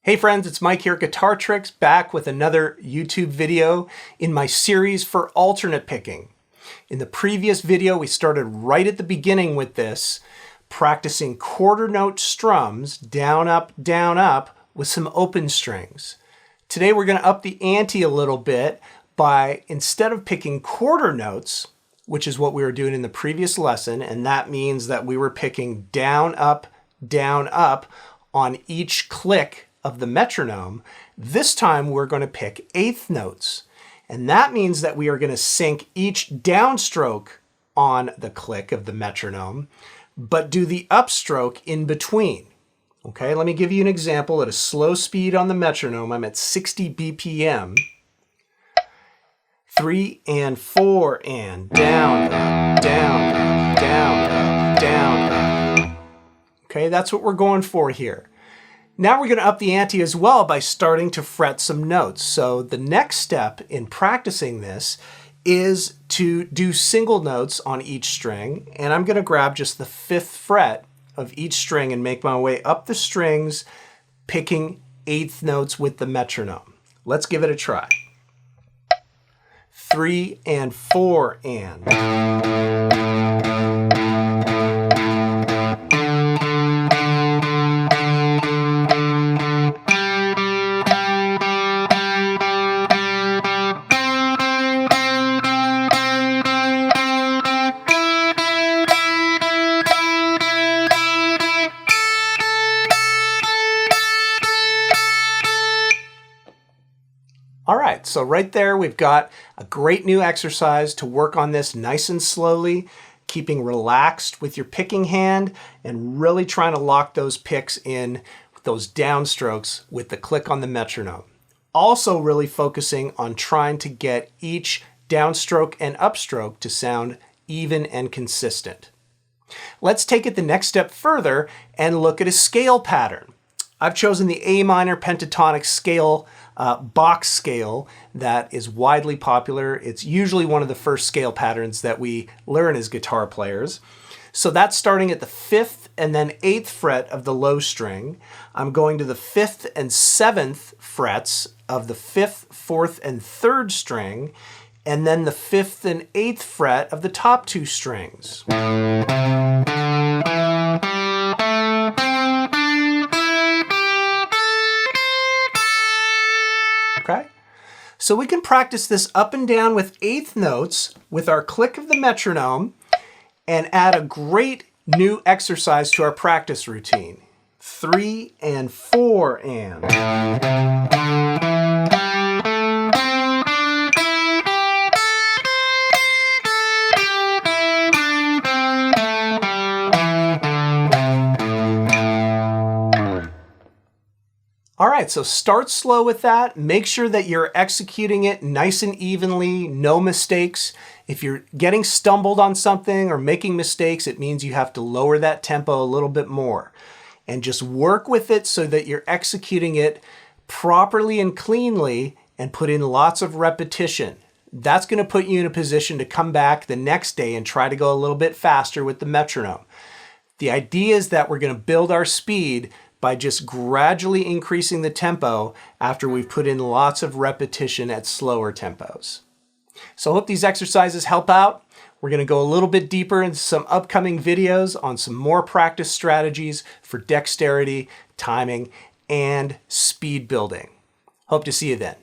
Hey friends, it's Mike here, Guitar Tricks, back with another YouTube video in my series for alternate picking. In the previous video, we started right at the beginning with this, practicing quarter note strums, down, up, with some open strings. Today we're gonna up the ante a little bit by, instead of picking quarter notes, which is what we were doing in the previous lesson, and that means that we were picking down, up, on each click of the metronome, this time we're going to pick eighth notes. And that means that we are going to sync each downstroke on the click of the metronome, but do the upstroke in between. Okay, let me give you an example at a slow speed on the metronome. I'm at 60 BPM. 3 and 4 and down, up, down, up, down, up, down, up. Okay, that's what we're going for here. Now we're going to up the ante as well by starting to fret some notes. So the next step in practicing this is to do single notes on each string. And I'm going to grab just the 5th fret of each string and make my way up the strings, picking eighth notes with the metronome. Let's give it a try. 3 and 4 and. All right, so right there we've got a great new exercise to work on this nice and slowly, keeping relaxed with your picking hand and really trying to lock those picks in, those downstrokes with the click on the metronome. Also really focusing on trying to get each downstroke and upstroke to sound even and consistent. Let's take it the next step further and look at a scale pattern. I've chosen the A minor pentatonic scale, box scale, that is widely popular. It's usually one of the first scale patterns that we learn as guitar players. So that's starting at the 5th and then 8th fret of the low string. I'm going to the 5th and 7th frets of the 5th, 4th, and 3rd string, and then the 5th and 8th fret of the top 2 strings. Okay, so we can practice this up and down with eighth notes with our click of the metronome and add a great new exercise to our practice routine. 3 and 4 and. All right, so start slow with that. Make sure that you're executing it nice and evenly, no mistakes. If you're getting stumbled on something or making mistakes, it means you have to lower that tempo a little bit more. And just work with it so that you're executing it properly and cleanly and put in lots of repetition. That's going to put you in a position to come back the next day and try to go a little bit faster with the metronome. The idea is that we're going to build our speed by just gradually increasing the tempo after we've put in lots of repetition at slower tempos. So I hope these exercises help out. We're going to go a little bit deeper into some upcoming videos on some more practice strategies for dexterity, timing, and speed building. Hope to see you then.